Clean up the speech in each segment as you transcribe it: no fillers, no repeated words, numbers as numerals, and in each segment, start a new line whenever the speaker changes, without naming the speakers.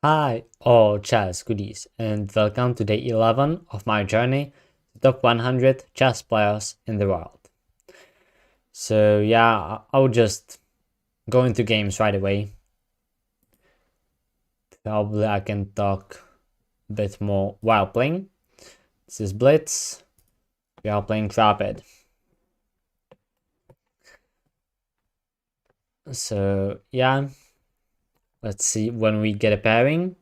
Hi, all chess goodies, and welcome to day 11 of my journey to top 100 chess players in the world. So yeah, I'll just go into games right away. Probably I can talk a bit more while playing. This is Blitz. We are playing Rapid. So yeah, let's see when we get a pairing.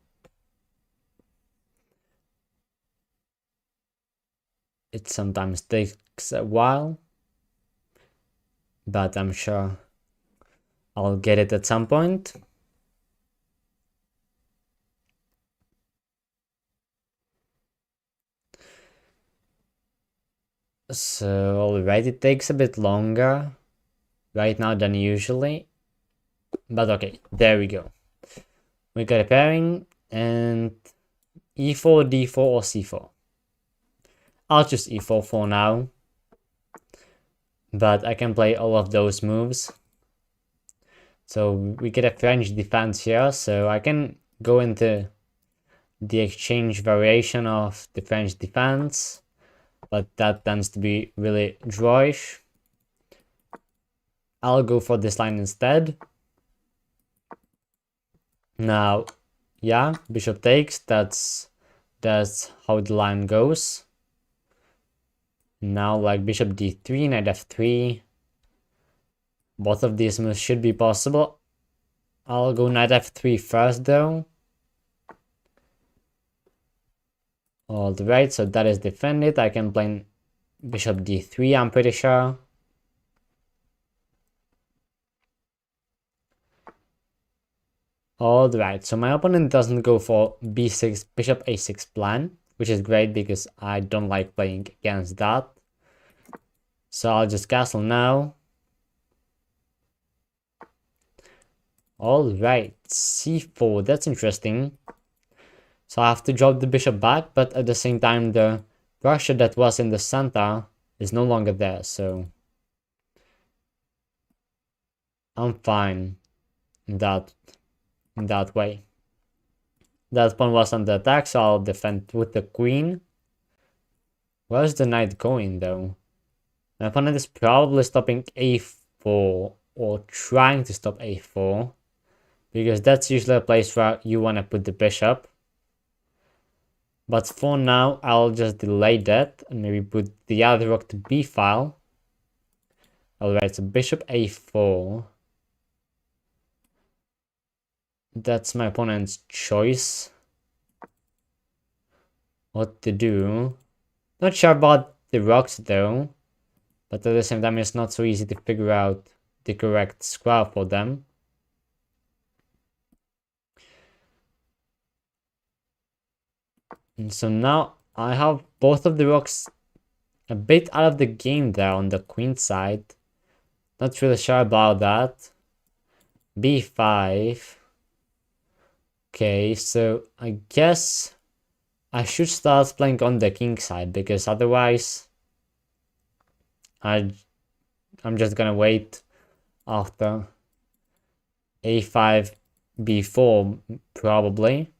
It sometimes takes a while, but I'm sure I'll get it at some point. So alright, it takes a bit longer right now than usually. But okay, there we go. We got a pairing and e4, d4 or c4. I'll choose e4 for now. But I can play all of those moves. So we get a French defense here, so I can go into the exchange variation of the French defense, but that tends to be really drawish. I'll go for this line instead. Now, yeah, bishop takes, that's how the line goes. Now like bishop d3, knight f3. Both of these moves should be possible. I'll go knight f3 first though. Alright, so that is defended. I can play bishop d3, I'm pretty sure. Alright, so my opponent doesn't go for b6, bishop a6 plan, which is great because I don't like playing against that. So I'll just castle now. Alright, c4, that's interesting. So I have to drop the bishop back, but at the same time the pressure that was in the center is no longer there, so I'm fine in that way. That pawn was under attack, so I'll defend with the queen. Where's the knight going though? My opponent is probably stopping a4 or trying to stop a4, because that's usually a place where you want to put the bishop. But for now, I'll just delay that and maybe put the other rook to b file. Alright, so bishop a4. That's my opponent's choice. What to do. Not sure about the rocks though. But at the same time, it's not so easy to figure out the correct square for them. And so now I have both of the rocks a bit out of the game there on the queen side. Not really sure about that. b5. Okay, so I guess I should start playing on the king side, because otherwise I'm just gonna wait after a5, b4 probably.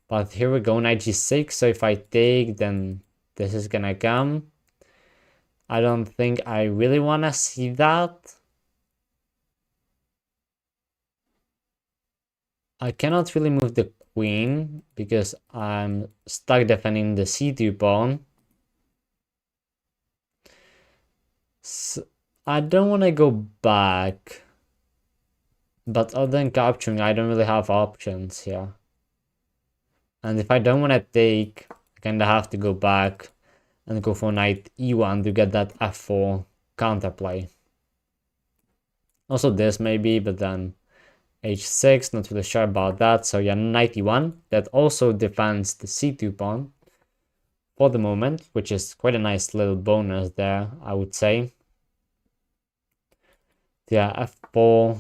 But here we go, knight g6, so if I take, then this is gonna come. I don't think I really wanna see that. I cannot really move the queen because I'm stuck defending the c2 pawn. So I don't want to go back. But other than capturing, I don't really have options here. And if I don't want to take, I kind of have to go back and go for knight e1 to get that f4 counterplay. Also this maybe, but then h6, not really sure about that. So yeah, knight e1, that also defends the c2 pawn for the moment, which is quite a nice little bonus there, I would say. Yeah, f4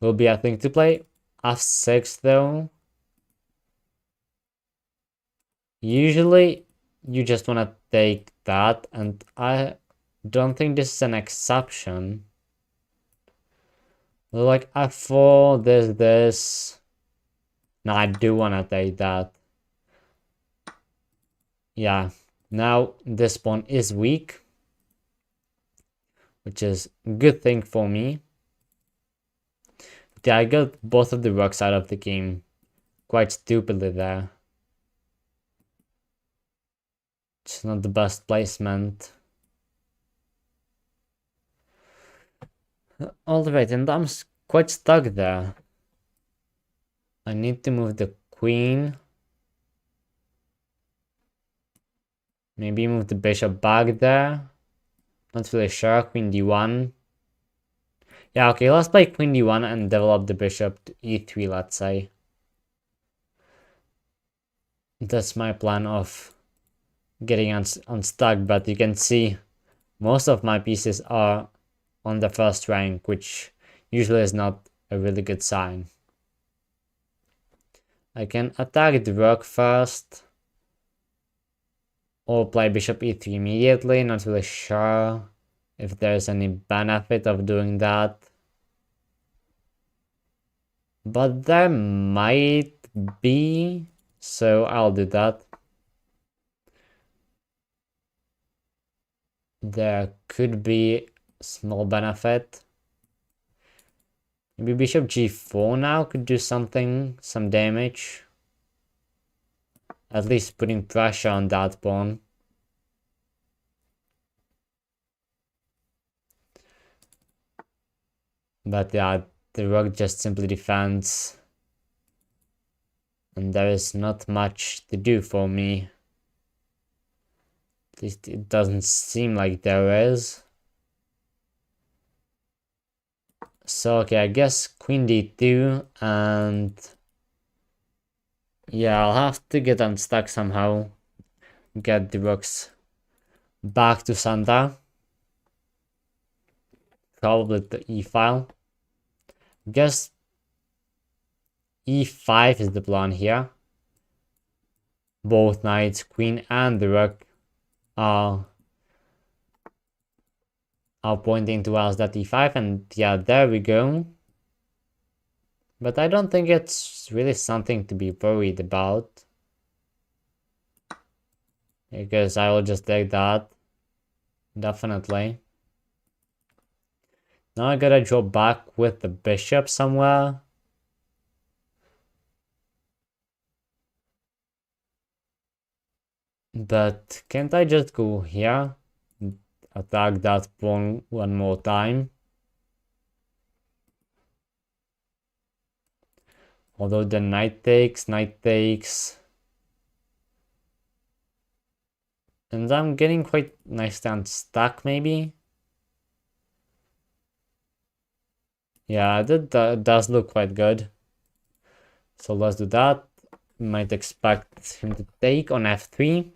will be a thing to play. f6 though. Usually you just want to take that, and I don't think this is an exception. Like f4, this. No, I do want to take that. Yeah, now this pawn is weak, which is a good thing for me. Yeah, I got both of the rooks out of the game quite stupidly there. It's not the best placement. Alright, and I'm quite stuck there. I need to move the queen. Maybe move the bishop back there. Not really sure. Queen d1. Yeah, okay, let's play queen d1 and develop the bishop to e3, let's say. That's my plan of getting unstuck, but you can see most of my pieces are on the first rank, which usually is not a really good sign. I can attack the rook first, or play bishop e3 immediately, not really sure if there's any benefit of doing that. But there might be, so I'll do that. There could be small benefit. Maybe bishop g4 now could do something, some damage. At least putting pressure on that pawn. But yeah, the rook just simply defends. And there is not much to do for me. At least it doesn't seem like there is. So, okay, I guess queen d2, and yeah, I'll have to get unstuck somehow. Get the rooks back to center. Probably the e-file. Guess e5 is the plan here. Both knights, queen and the rook are pointing towards that e5, and yeah, there we go. But I don't think it's really something to be worried about, because I will just take that, definitely. Now I gotta draw back with the bishop somewhere. But can't I just go here? Attack that pawn one more time. Although the knight takes. And I'm getting quite nicely unstuck, maybe. Yeah, that does look quite good. So let's do that. Might expect him to take on f3.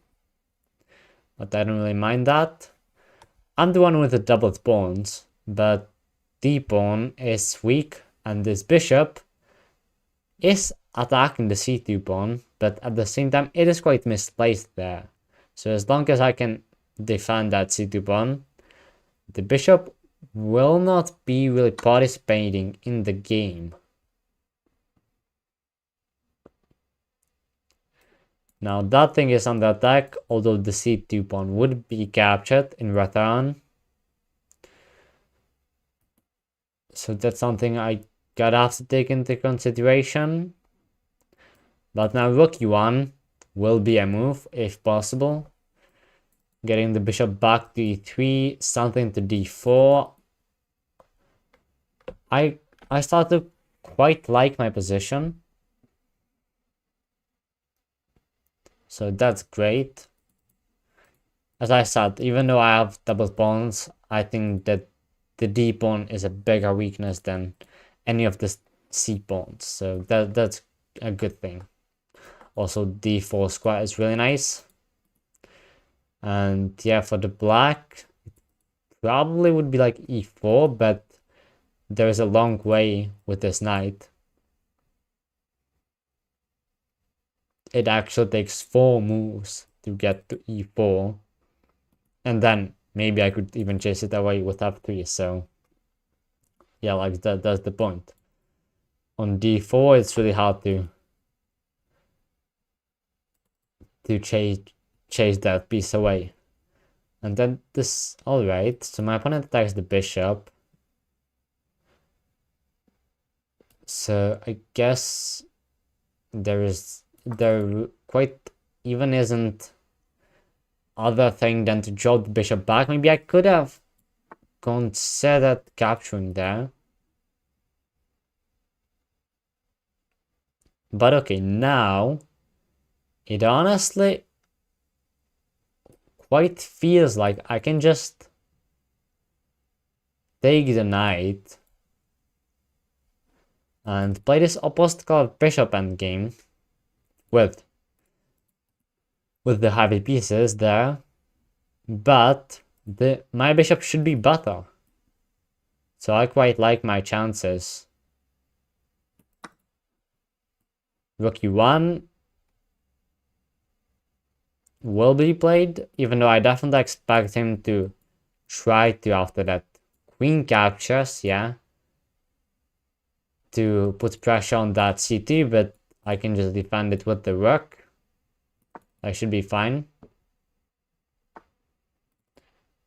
But I don't really mind that. I'm the one with the doubled pawns, but the pawn is weak, and this bishop is attacking the c2 pawn, but at the same time it is quite misplaced there. So as long as I can defend that c2 pawn, the bishop will not be really participating in the game. Now that thing is under attack, although the c2 pawn would be captured in return. So that's something I gotta have to take into consideration. But now rook e1 will be a move if possible. Getting the bishop back to e3, something to d4. I start to quite like my position. So that's great. As I said, even though I have double pawns, I think that the d pawn is a bigger weakness than any of the c pawns. So that's a good thing. Also, d4 square is really nice. And yeah, for the black, probably would be like e4, but there is a long way with this knight. It actually takes 4 moves to get to e4. And then maybe I could even chase it away with f3. So yeah, like that's the point. On d4, it's really hard to to chase that piece away. And then this, alright, so my opponent attacks the bishop. So I guess there quite even isn't other thing than to draw the bishop back. Maybe I could have considered capturing there. But okay, now it honestly quite feels like I can just take the knight and play this opposite colored bishop endgame with the heavy pieces there, but my bishop should be better. So I quite like my chances. Rook e1 will be played, even though I definitely expect him to try to, after that queen captures, yeah, to put pressure on that c2, but I can just defend it with the rook. I should be fine.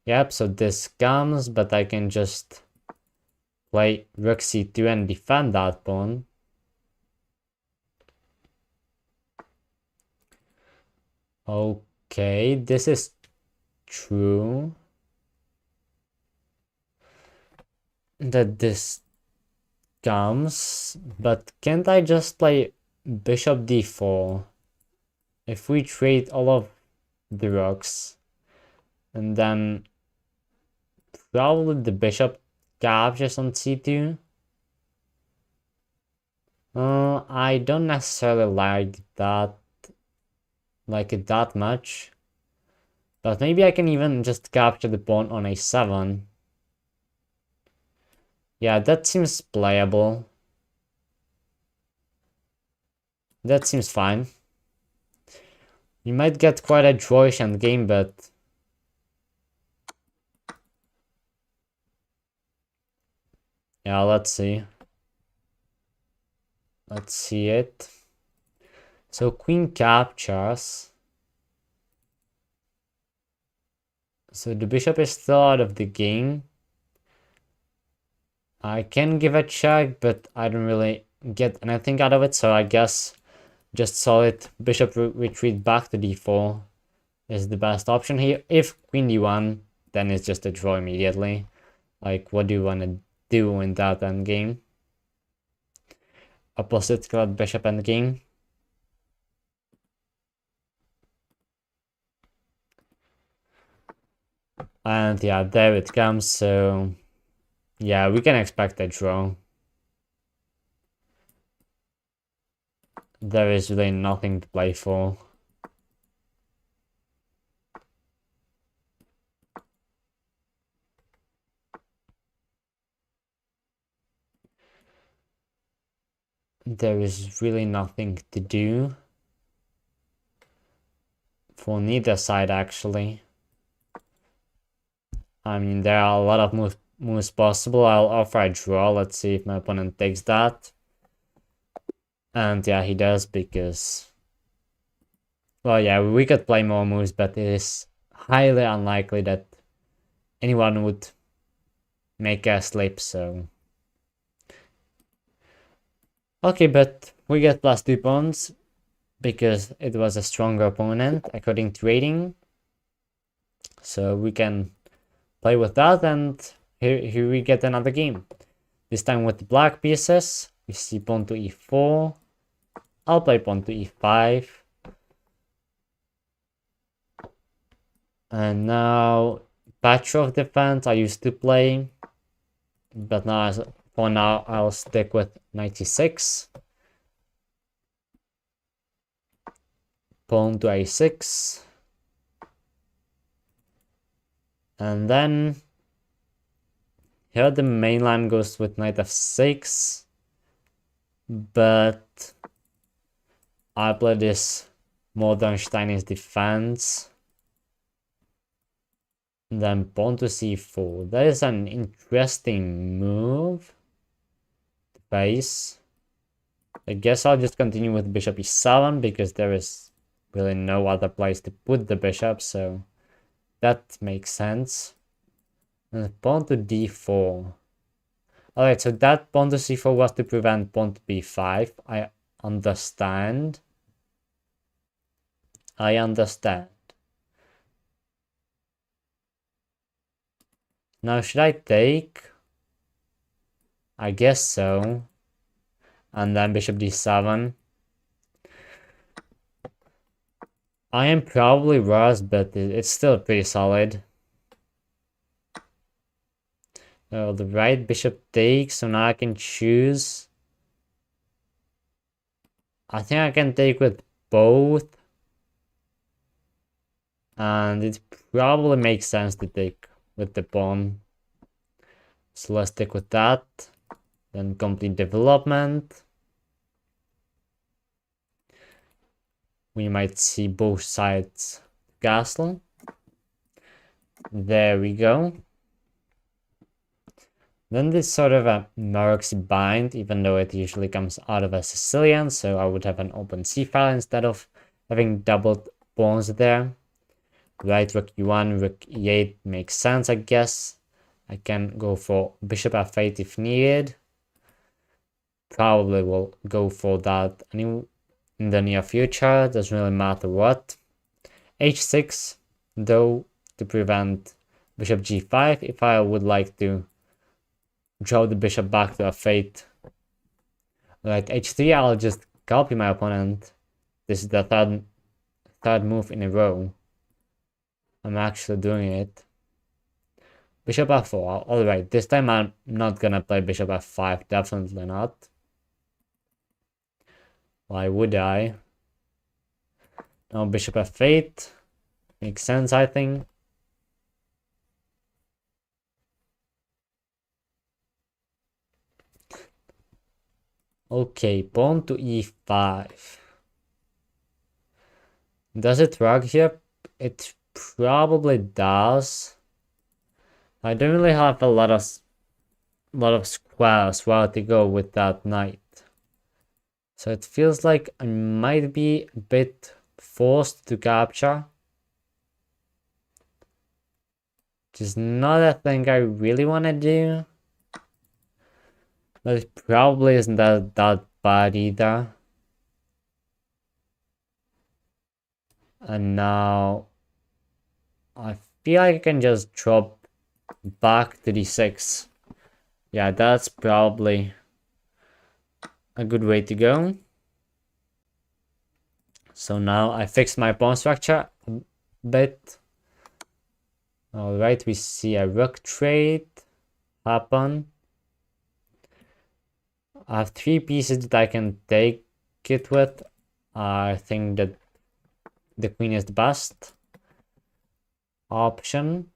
Yep, so this comes, but I can just play rook c2 and defend that pawn. Okay, this is true. That this comes, but can't I just play bishop d4? If we trade all of the rooks, and then probably the bishop captures on c2. I don't necessarily like it that much. But maybe I can even just capture the pawn on a7. Yeah, that seems playable. That seems fine. You might get quite a drawish endgame, but yeah, let's see. Let's see it. So queen captures. So the bishop is still out of the game. I can give a check, but I don't really get anything out of it, so I guess just solid bishop retreat back to d4 is the best option here. If queen d1, then it's just a draw immediately. Like, what do you want to do in that endgame? Opposite colored bishop endgame. And yeah, there it comes, so yeah, we can expect a draw. There is really nothing to play for. There is really nothing to do for neither side, actually. I mean, there are a lot of moves possible. I'll offer a draw. Let's see if my opponent takes that. And yeah, he does, because... well, yeah, we could play more moves, but it is highly unlikely that anyone would make a slip, so... okay, but we get +2 pawns, because it was a stronger opponent, according to rating. So we can play with that, and here we get another game. This time with the black pieces. We see pawn to e4. I'll play pawn to e5. And now Petrov defense I used to play. But now, for now, I'll stick with 96. Pawn to a6. And then here the main line goes with knight f6. But I play this modern Chinese defense. And then pawn to c4. That is an interesting move. The base. I guess I'll just continue with bishop e7 because there is really no other place to put the bishop, so that makes sense. And pawn to d4. Alright, so that pawn to c4 was to prevent pawn to b5. I understand. I understand. Now, should I take? I guess so. And then bishop d7. I am probably worse, but it's still pretty solid. The right bishop takes, so now I can choose. I think I can take with both. And it probably makes sense to take with the pawn. So let's stick with that. Then complete development. We might see both sides castle. There we go. Then this sort of a Mercs bind, even though it usually comes out of a Sicilian, so I would have an open c file instead of having doubled pawns there. Right, rook e1, rook e8 makes sense, I guess. I can go for bishop f8 if needed. Probably will go for that in the near future, doesn't really matter what. h6, though, to prevent bishop g5 if I would like to draw the bishop back to f8. Right, h3, I'll just copy my opponent. This is the third move in a row. I'm actually doing it. Bishop f4. Alright, this time I'm not gonna play bishop f5. Definitely not. Why would I? Now bishop f8. Makes sense, I think. Okay, pawn to e5. Does it work here? It probably does. I don't really have a lot of squares where to go with that knight. So it feels like I might be a bit forced to capture. Which is not a thing I really want to do. But it probably isn't that bad either. And now I feel like I can just drop back to d6. Yeah, that's probably a good way to go. So now I fixed my pawn structure a bit. Alright, we see a rook trade happen. I have 3 pieces that I can take it with. I think that the queen is the best option.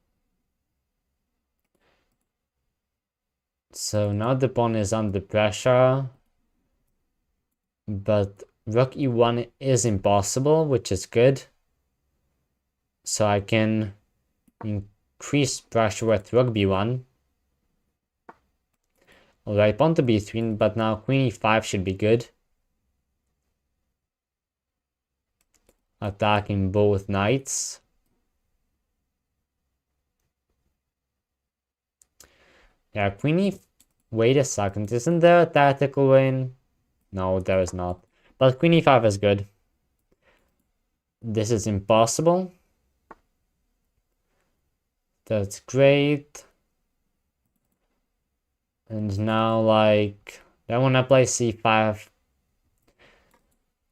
So now the pawn is under pressure. But rook e1 is impossible, which is good. So I can increase pressure with rook b1. Alright, pawn to b3, but now queen e5 should be good. Attacking both knights. Yeah, queen e... Wait a second, isn't there a tactical win? No, there is not. But queen e5 is good. This is impossible. That's great. And now, like, I want to play c5,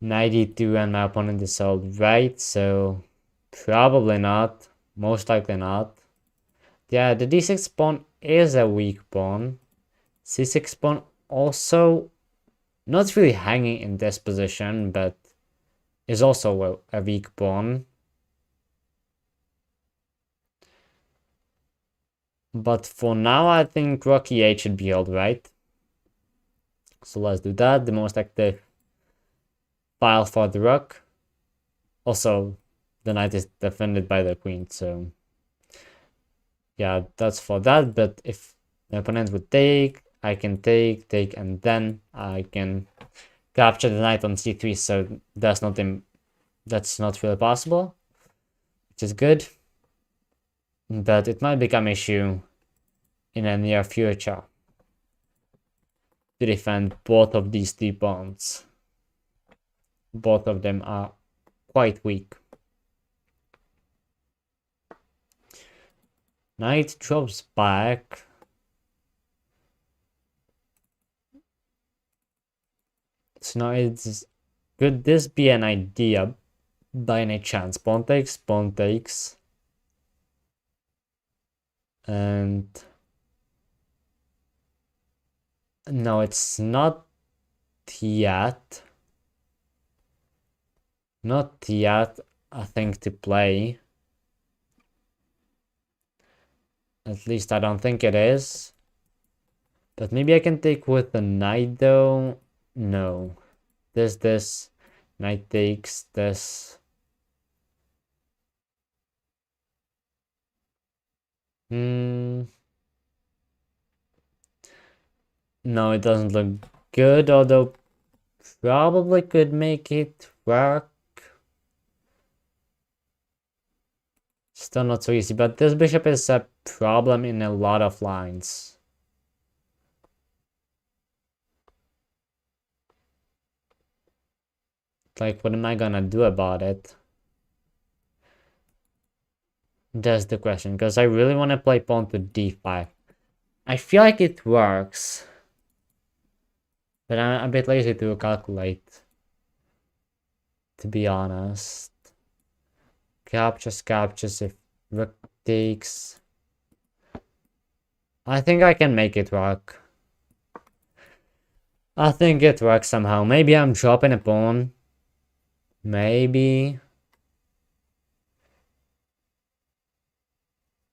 knight e2, and my opponent is all right, so probably not. Most likely not. Yeah, the d6 pawn is a weak pawn. c6 pawn also not really hanging in this position, but is also a weak pawn. But for now, I think rook e8 should be alright. So let's do that. The most active file for the rook. Also, the knight is defended by the queen, so yeah, that's for that. But if the opponent would take, I can take, and then I can capture the knight on c3, so that's not that's not really possible, which is good. But it might become an issue in the near future to defend both of these 3 pawns. Both of them are quite weak. Knight drops back. So now could this be an idea by any chance? Pawn takes, pawn takes. And no, it's not yet. Not yet a thing to play. At least I don't think it is. But maybe I can take with the knight though. No. This. Knight takes this. No, it doesn't look good, although probably could make it work. Still not so easy, but this bishop is a problem in a lot of lines. Like, what am I gonna do about it? That's the question, because I really want to play pawn to d5. I feel like it works, but I'm a bit lazy to calculate, to be honest. Captures if rook takes. I think I can make it work. I think it works somehow. Maybe I'm dropping a pawn. Maybe.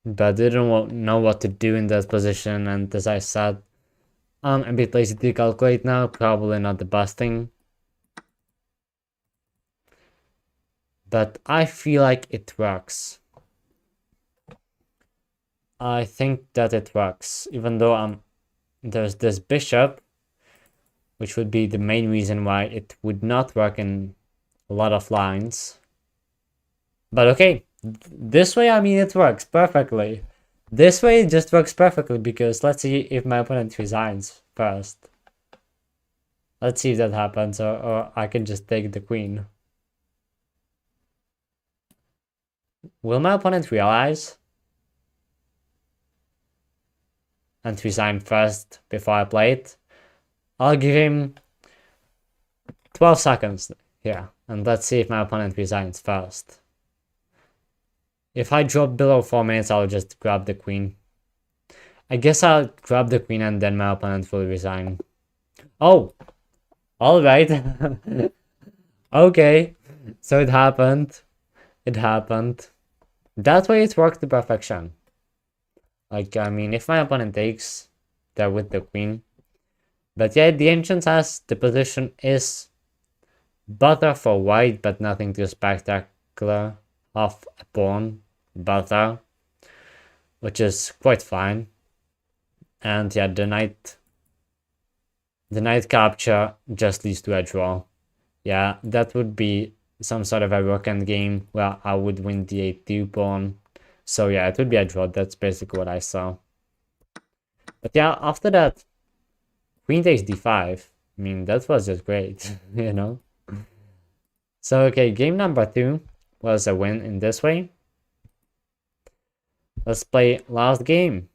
But I didn't know what to do in that position, and as I said, I'm a bit lazy to calculate now. Probably not the best thing. But I feel like it works. I think that it works, even though there's this bishop, which would be the main reason why it would not work in a lot of lines. But okay, this way, I mean, it works perfectly. This way it just works perfectly, because let's see if my opponent resigns first. Let's see if that happens, or I can just take the queen. Will my opponent realize and resign first before I play it? I'll give him 12 seconds here, and let's see if my opponent resigns first. If I drop below 4 minutes, I'll just grab the queen. I guess I'll grab the queen and then my opponent will resign. Oh! Alright. Okay. So it happened. It happened. That way it worked to perfection. Like, I mean, if my opponent takes, they're with the queen. But yeah, the ancient says the position is better for white, but nothing too spectacular. Half a pawn better, which is quite fine. And yeah, the knight capture just leads to a draw. Yeah, that would be some sort of a rook end game where I would win the a2 pawn. So yeah, it would be a draw. That's basically what I saw. But yeah, after that, queen takes d5. I mean, that was just great, you know? So okay, game number 2 was a win in this way. Let's play last game.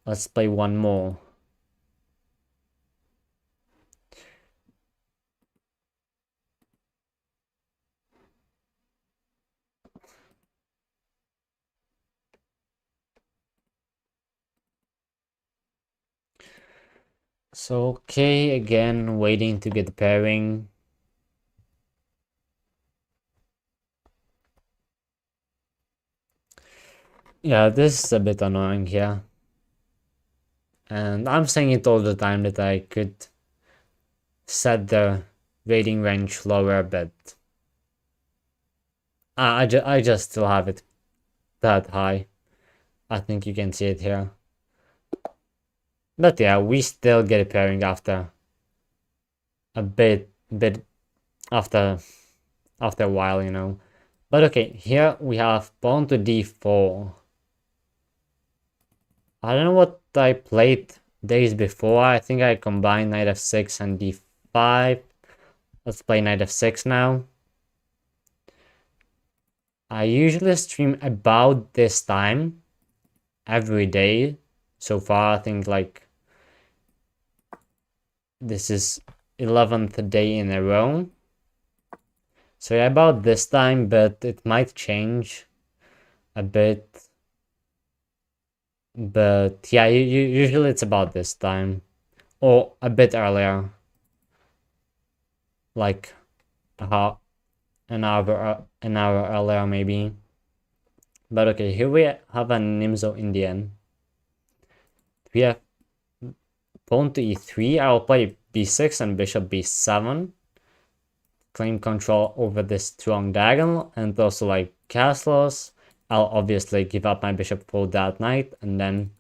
Let's play one more. So okay, again, waiting to get the pairing. Yeah, this is a bit annoying here. And I'm saying it all the time that I could set the rating range lower, but I just still have it that high. I think you can see it here. But yeah, we still get a pairing after a bit after a while, you know. But okay, here we have pawn to d4. I don't know what I played days before. I think I combined knight f6 and d5. Let's play knight f6 now. I usually stream about this time every day. So far, I think like this is 11th day in a row. So yeah, about this time, but it might change a bit. But yeah, usually it's about this time. Or a bit earlier. Like an hour earlier maybe. But okay, here we have a Nimzo Indian. We have pawn to e3. I'll play b6 and bishop b7. Claim control over this strong diagonal and also like castles. I'll obviously give up my bishop for that knight, and then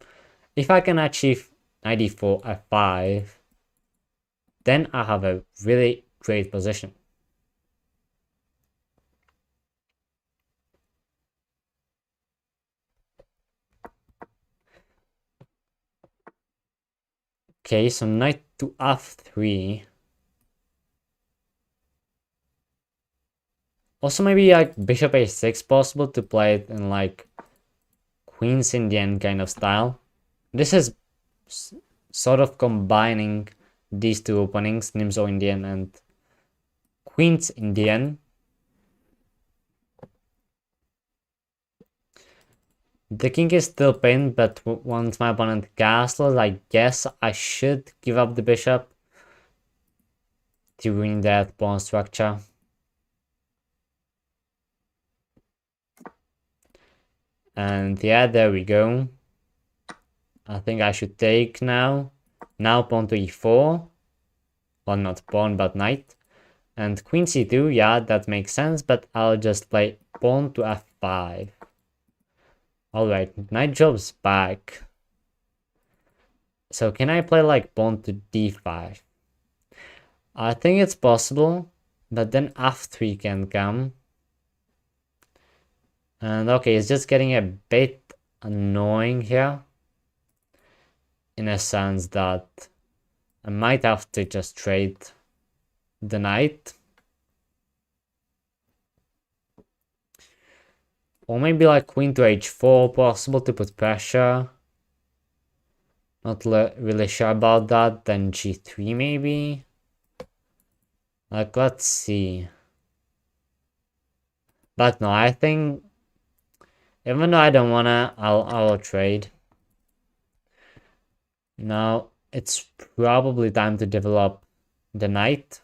if I can achieve knight e4 f5, then I have a really great position. Okay, so knight to f3. Also maybe like bishop a6 possible to play it in like Queen's Indian kind of style. This is sort of combining these two openings, Nimzo Indian and Queen's Indian. The king is still pinned, but once my opponent castles, I guess I should give up the bishop to win that pawn structure. And yeah, there we go. I think I should take now. Now pawn to e4. Well, not pawn, but knight. And queen c2, yeah, that makes sense, but I'll just play pawn to f5. Alright, knight drops back. So can I play like pawn to d5? I think it's possible, but then f3 can come. And okay, it's just getting a bit annoying here. In a sense that I might have to just trade the knight. Or maybe like queen to h4, possible to put pressure. Not really sure about that. Then g3 maybe. Like, let's see. But no, I think even though I don't wanna, I'll trade. Now it's probably time to develop the knight.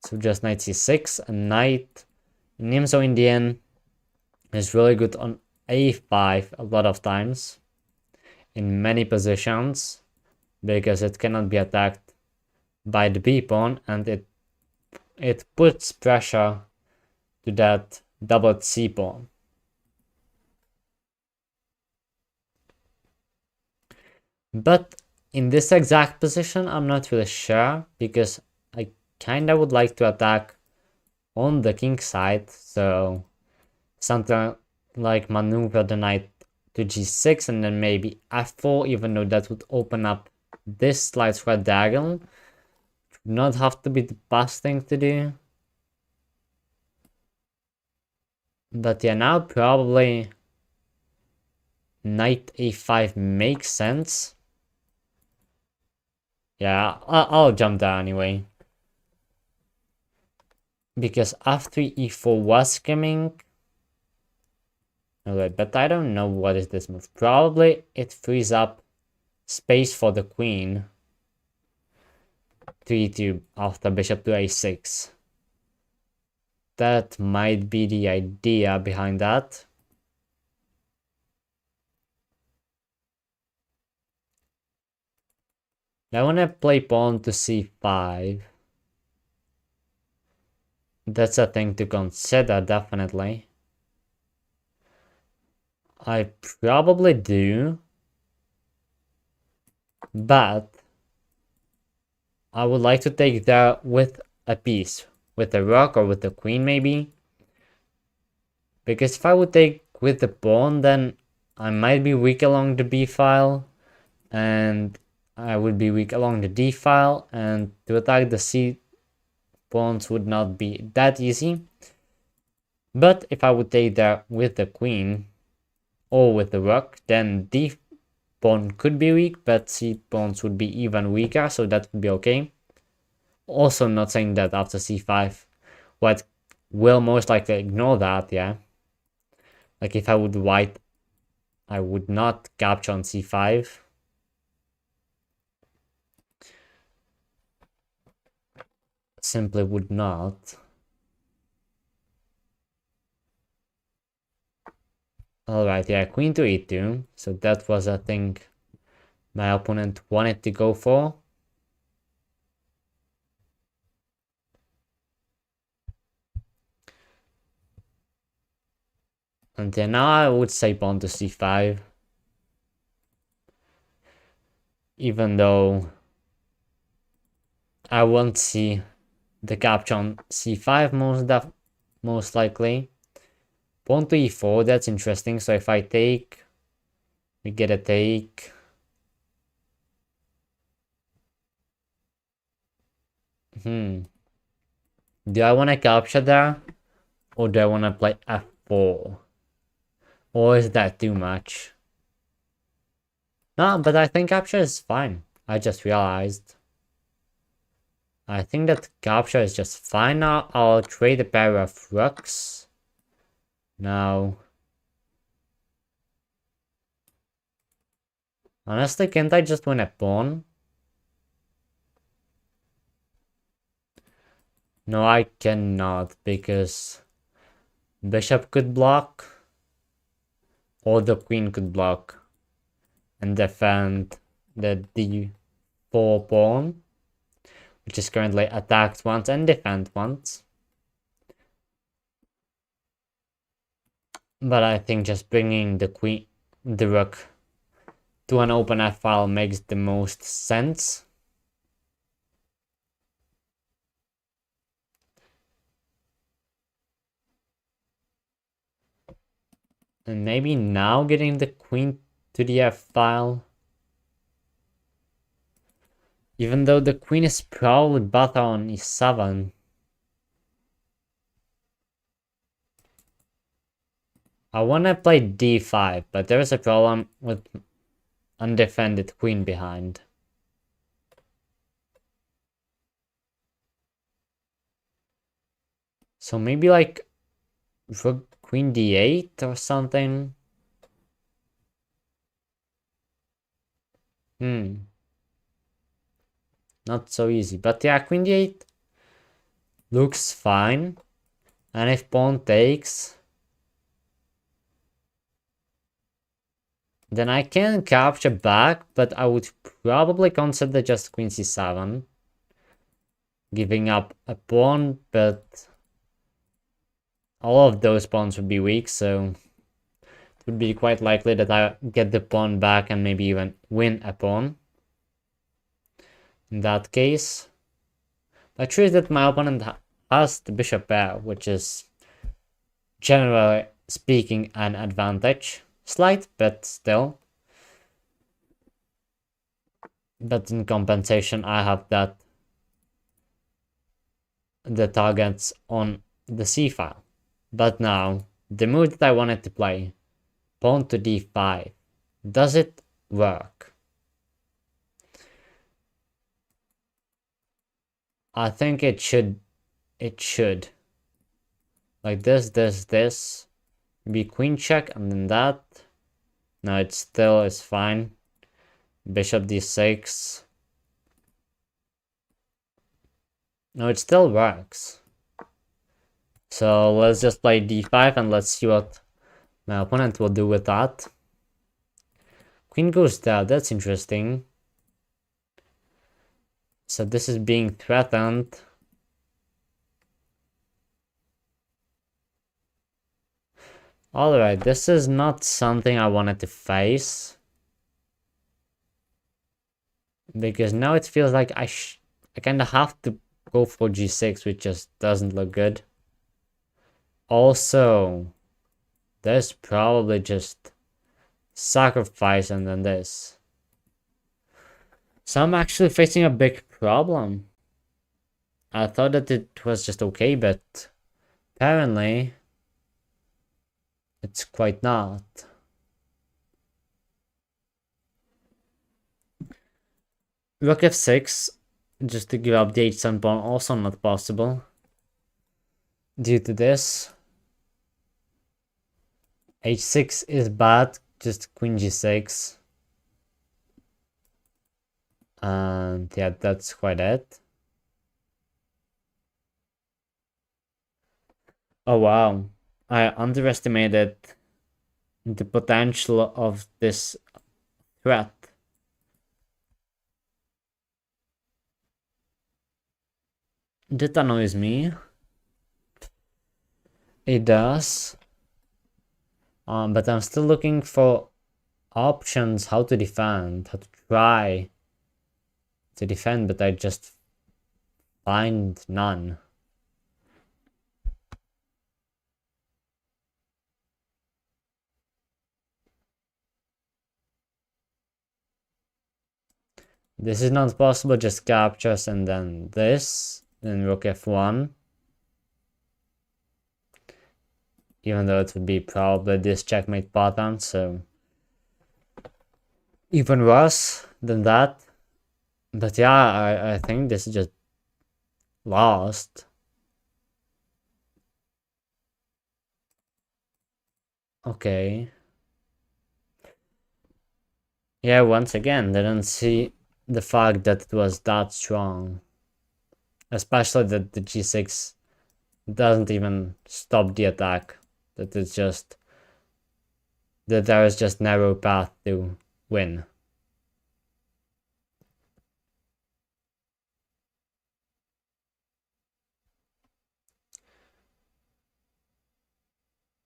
So just knight c6, and knight Nimzo Indian is really good on a5 a lot of times in many positions because it cannot be attacked by the b pawn, and it puts pressure to that doubled c pawn. But in this exact position, I'm not really sure because I kinda would like to attack on the king side, so something like maneuver the knight to g6 and then maybe f4, even though that would open up this slight square diagonal. Would not have to be the best thing to do. But yeah, now probably knight a5 makes sense. Yeah, I'll jump there anyway. Because f3 e4 was coming. Okay, but I don't know what is this move. Probably it frees up space for the queen. 3-2 after bishop to a6. That might be the idea behind that. I want to play pawn to c5. That's a thing to consider, definitely. I probably do. But I would like to take that with a piece. With a rook or with the queen maybe. Because if I would take with the pawn, then I might be weak along the b file. And I would be weak along the d file. And to attack the c pawns would not be that easy. But if I would take that with the queen or with the rook, then d pawn could be weak, but c pawns would be even weaker, so that would be okay. Also not saying that after c5, white will most likely ignore that, yeah. Like if I would white, I would not capture on c5. Simply would not. Alright, yeah, queen to e2. So that was, I think, my opponent wanted to go for. And then now I would say pawn to c5. Even though I won't see the capture on c5 most likely. Pawn to e4, that's interesting. So if I take, we get a take. Do I want to capture there? Or do I want to play f4? Or is that too much? No, but I think capture is fine. I just realized. I think that capture is just fine now. I'll trade a pair of rooks. Now. Honestly, can't I just win a pawn? No, I cannot, because bishop could block. Or the queen could block. And defend the d4 pawn. Which is currently attacked once and defend once. But I think just bringing the rook to an open f file makes the most sense. And maybe now getting the queen to the f file. Even though the queen is probably better on e7. I want to play d5, but there is a problem with undefended queen behind. So maybe like rook queen d8 or something. Not so easy. But yeah, queen d8 looks fine. And if pawn takes, then I can capture back, but I would probably consider just queen c7. Giving up a pawn, but all of those pawns would be weak, so it would be quite likely that I get the pawn back and maybe even win a pawn. In that case, I choose that my opponent has the bishop pair, which is generally speaking an advantage. Slight, but still. But in compensation, I have that the targets on the c file. But now, the move that I wanted to play, pawn to d5, does it work? I think it should. Like this. Be queen check and then that. No, it still is fine. Bishop d6. No, it still works. So let's just play d5 and let's see what my opponent will do with that. Queen goes down, that's interesting. So this is being threatened. Alright, this is not something I wanted to face. Because now it feels like I kind of have to go for g6, which just doesn't look good. Also, there's probably just sacrifice and then this. So I'm actually facing a big problem. I thought that it was just okay, but apparently it's quite not. Rook f6, just to give updates on pawn, also not possible. Due to this. h6 is bad, just queen g6. And yeah, that's quite it. Oh wow, I underestimated the potential of this threat. That annoys me. It does. But I'm still looking for options how to defend, how to try to defend, but I just find none. This is not possible, just captures and then this, then rook f1. Even though it would be probably this checkmate pattern, so even worse than that. But yeah, I think this is just lost. Okay. Yeah, once again, didn't see the fact that it was that strong. Especially that the g6 doesn't even stop the attack. That it's just... that there is just narrow path to win.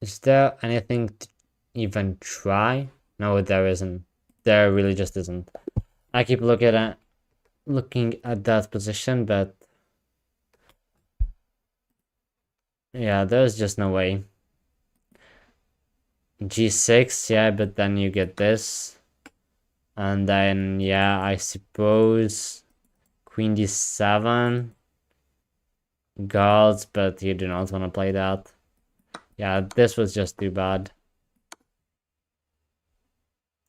Is there anything to even try? No, there isn't. There really just isn't. I keep looking at that position, but yeah, there's just no way. g6, yeah, but then you get this. And then, yeah, I suppose queen d7 guards, but you do not want to play that. Yeah, this was just too bad.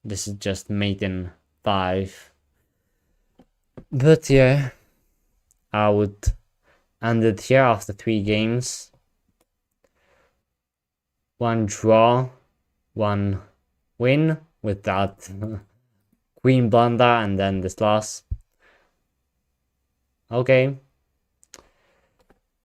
This is just mate in 5. But yeah, I would end it here after 3 games. 1 draw, 1 win with that queen blunder and then this loss. Okay.